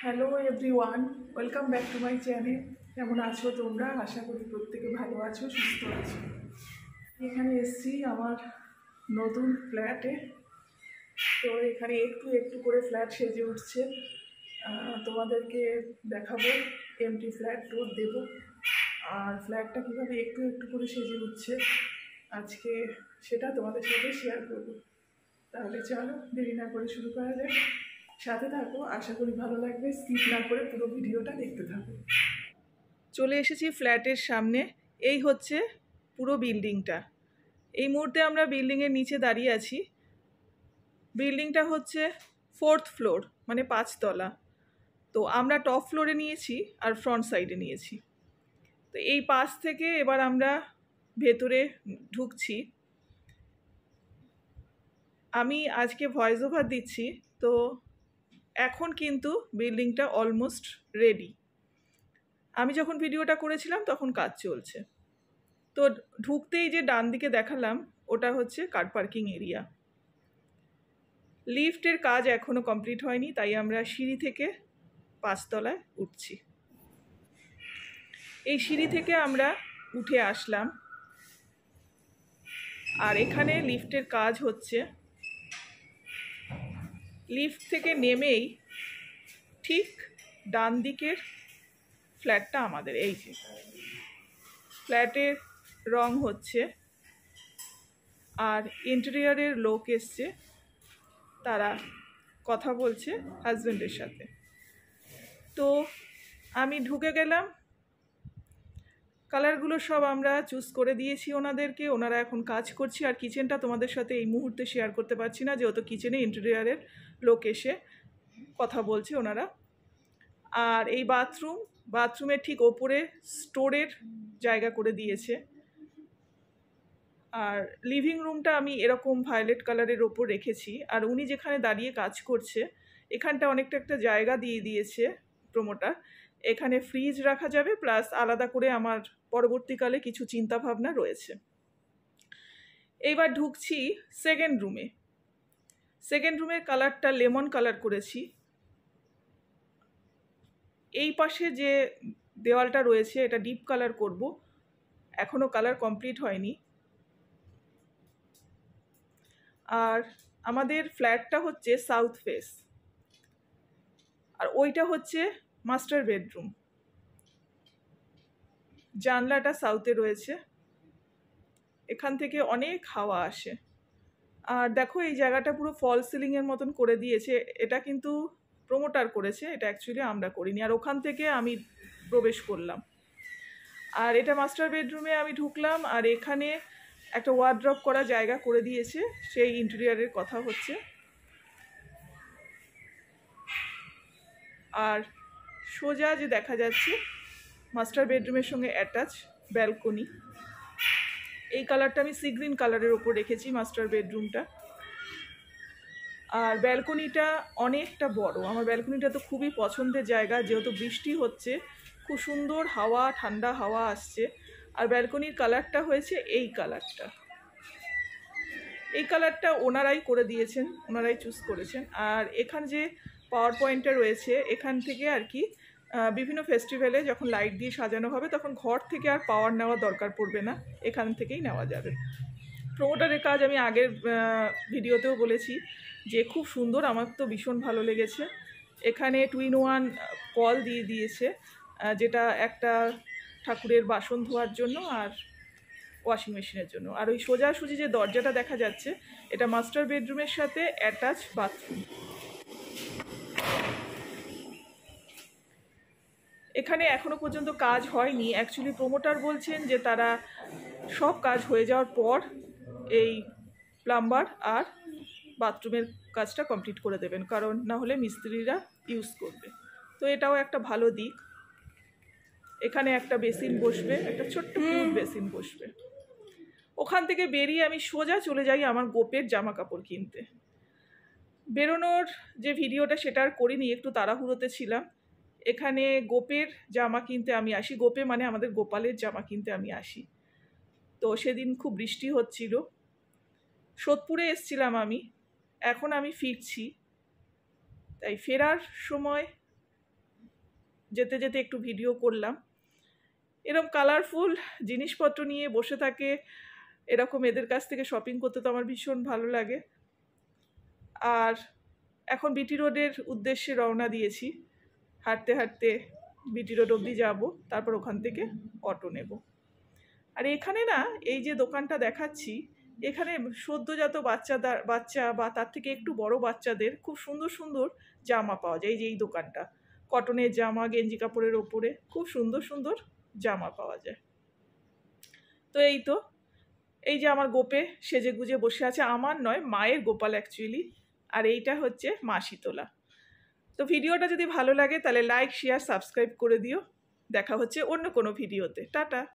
Hello everyone, welcome back to my channel. কেমন আছো তোমরা? আশা করি প্রত্যেকে ভালো আছো, সুস্থ আছো। এখানে এসছি আমার নতুন ফ্ল্যাটে। তো এখানে একটু একটু করে ফ্ল্যাট সেজে উঠছে। তোমাদেরকে দেখাবো, এমটি ফ্ল্যাট ট্যুর দেবো, আর ফ্ল্যাটটা কীভাবে একটু একটু করে সেজে উঠছে আজকে সেটা তোমাদের সাথে শেয়ার করবো। তাহলে চলো দেরি না করে শুরু করা যাক। সাথে থাকো, আশা করি ভালো লাগবে। স্কিপ না করে পুরো ভিডিওটা দেখতে থাকো। চলে এসেছি ফ্ল্যাটের সামনে। এই হচ্ছে পুরো বিল্ডিংটা। এই মুহূর্তে আমরা বিল্ডিংয়ের নিচে দাঁড়িয়ে আছি। বিল্ডিংটা হচ্ছে 4th ফ্লোর, মানে 5 তলা। তো আমরা টপ ফ্লোরে নিয়েছি আর ফ্রন্ট সাইডে নিয়েছি। তো এই পাশ থেকে এবার আমরা ভেতরে ঢুকছি। আমি আজকে ভয়েস ওভার দিচ্ছি, তো এখন কিন্তু বিল্ডিংটা অলমোস্ট রেডি। আমি যখন ভিডিওটা করেছিলাম তখন কাজ চলছে। তো ঢুকতেই যে ডান দিকে দেখালাম ওটা হচ্ছে কার পার্কিং এরিয়া। লিফটের কাজ এখনও কমপ্লিট হয়নি, তাই আমরা সিঁড়ি থেকে 5 তলায় উঠছি। এই সিঁড়ি থেকে আমরা উঠে আসলাম, আর এখানে লিফটের কাজ হচ্ছে। লিফট থেকে নেমেই ঠিক ডান দিকের ফ্ল্যাটটা আমাদের। এই যে ফ্ল্যাটের রং হচ্ছে, আর ইন্টেরিয়ারের লোক এসছে, তারা কথা বলছে হাজব্যান্ডের সাথে। তো আমি ঢুকে গেলাম। কালারগুলো সব আমরা চুজ করে দিয়েছি ওনাদেরকে, ওনারা এখন কাজ করছে। আর কিচেনটা তোমাদের সাথে এই মুহূর্তে শেয়ার করতে পারছি না, যেহেতু কিচেনে ইন্টেরিয়ারের লোক এসে কথা বলছে ওনারা। আর এই বাথরুমের ঠিক ওপরে স্টোরের জায়গা করে দিয়েছে। আর লিভিং রুমটা আমি এরকম ভায়োলেট কালারের ওপর রেখেছি। আর উনি যেখানে দাঁড়িয়ে কাজ করছে এখানটা অনেকটা একটা জায়গা দিয়ে দিয়েছে প্রমোটার। এখানে ফ্রিজ রাখা যাবে, প্লাস আলাদা করে আমার পরবর্তীকালে কিছু চিন্তা ভাবনা রয়েছে। এইবার ঢুকছি সেকেন্ড রুমে। সেকেন্ড রুমের কালারটা লেমন কালার করেছি। এই পাশে যে দেওয়ালটা রয়েছে এটা ডিপ কালার করব, এখনও কালার কমপ্লিট হয়নি। আর আমাদের ফ্ল্যাটটা হচ্ছে সাউথ ফেস, আর ওইটা হচ্ছে মাস্টার বেডরুম। জানলাটা সাউথে রয়েছে, এখান থেকে অনেক হাওয়া আসে। আর দেখো এই জায়গাটা পুরো ফল সিলিংয়ের মতন করে দিয়েছে। এটা কিন্তু প্রমোটার করেছে, এটা অ্যাকচুয়ালি আমরা করিনি। আর ওখান থেকে আমি প্রবেশ করলাম। আর এটা মাস্টার বেডরুমে আমি ঢুকলাম, আর এখানে একটা ওয়ার্ড্রপ করা জায়গা করে দিয়েছে, সেই ইন্টেরিয়ারের কথা হচ্ছে। আর সোজা যে দেখা যাচ্ছে মাস্টার বেডরুমের সঙ্গে অ্যাটাচ ব্যালকনি। এই কালারটা আমি সি গ্রিন কালারের ওপর রেখেছি মাস্টার বেডরুমটা। আর ব্যালকনিটা অনেকটা বড়। আমার ব্যালকনিটা তো খুবই পছন্দের জায়গা, যেহেতু বৃষ্টি হচ্ছে, খুব সুন্দর হাওয়া, ঠান্ডা হাওয়া আসছে। আর ব্যালকনির কালারটা হয়েছে এই কালারটা। এই কালারটা ওনারাই করে দিয়েছেন, ওনারাই চুজ করেছেন। আর এখানে যে পাওয়ার পয়েন্টটা রয়েছে, এখান থেকে আর কি বিভিন্ন ফেস্টিভ্যালে যখন লাইট দিয়ে সাজানো হবে তখন ঘর থেকে আর পাওয়ার নেওয়ার দরকার পড়বে না, এখান থেকেই নেওয়া যাবে। প্রমোটারের কাজ আমি আগের ভিডিওতেও বলেছি যে খুব সুন্দর, আমার তো ভীষণ ভালো লেগেছে। এখানে 2-in-1 কল দিয়ে দিয়েছে, যেটা একটা ঠাকুরের বাসন ধোয়ার জন্য আর ওয়াশিং মেশিনের জন্য। আর ওই সোজাসুজি যে দরজাটা দেখা যাচ্ছে এটা মাস্টার বেডরুমের সাথে অ্যাটাচ বাথরুম। এখানে এখনো পর্যন্ত কাজ হয়নি। অ্যাকচুয়ালি প্রমোটার বলছেন যে তারা সব কাজ হয়ে যাওয়ার পর এই প্লাম্বার আর বাথরুমের কাজটা কমপ্লিট করে দেবেন, কারণ না হলে মিস্ত্রিরা ইউজ করবে। তো এটাও একটা ভালো দিক। এখানে একটা বেসিন বসবে, একটা ছোট্ট বেসিন বসবে। ওখান থেকে বেরিয়ে আমি সোজা চলে যাই আমার গোপের জামা কাপড় কিনতে। বেরোনোর যে ভিডিওটা সেটা আর করিনি, একটু তাড়াহুড়োতে ছিলাম। এখানে গোপের জামা কিনতে আমি আসি। গোপে মানে আমাদের গোপালের জামা কিনতে আমি আসি। তো সেদিন খুব বৃষ্টি হচ্ছিল। সোদপুরে এসছিলাম আমি, এখন আমি ফিরছি। তাই ফেরার সময় যেতে যেতে একটু ভিডিও করলাম। এরকম কালারফুল জিনিসপত্র নিয়ে বসে থাকে, এরকম এদের কাছ থেকে শপিং করতে তো আমার ভীষণ ভালো লাগে। আর এখন বিটি রোডের উদ্দেশ্যে রওনা দিয়েছি, হাঁটতে হাঁটতে বিটি রোড অবধি যাবো, তারপর ওখান থেকে অটো নেব। আর এখানে না, এই যে দোকানটা দেখাচ্ছি, এখানে সদ্যজাত বাচ্চা বা তার থেকে একটু বড় বাচ্চাদের খুব সুন্দর সুন্দর জামা পাওয়া যায়। এই যে এই দোকানটা, কটনের জামা, গেঞ্জি কাপড়ের ওপরে খুব সুন্দর সুন্দর জামা পাওয়া যায়। তো এই যে আমার গোপে সেজে গুজে বসে আছে, আমার নয়, মায়ের গোপাল অ্যাকচুয়ালি। আর এইটা হচ্ছে মা শীতলা। তো ভিডিওটা যদি ভালো লাগে তাহলে লাইক, শেয়ার, সাবস্ক্রাইব করে দিও। দেখা হচ্ছে অন্য কোনো ভিডিওতে। টাটা।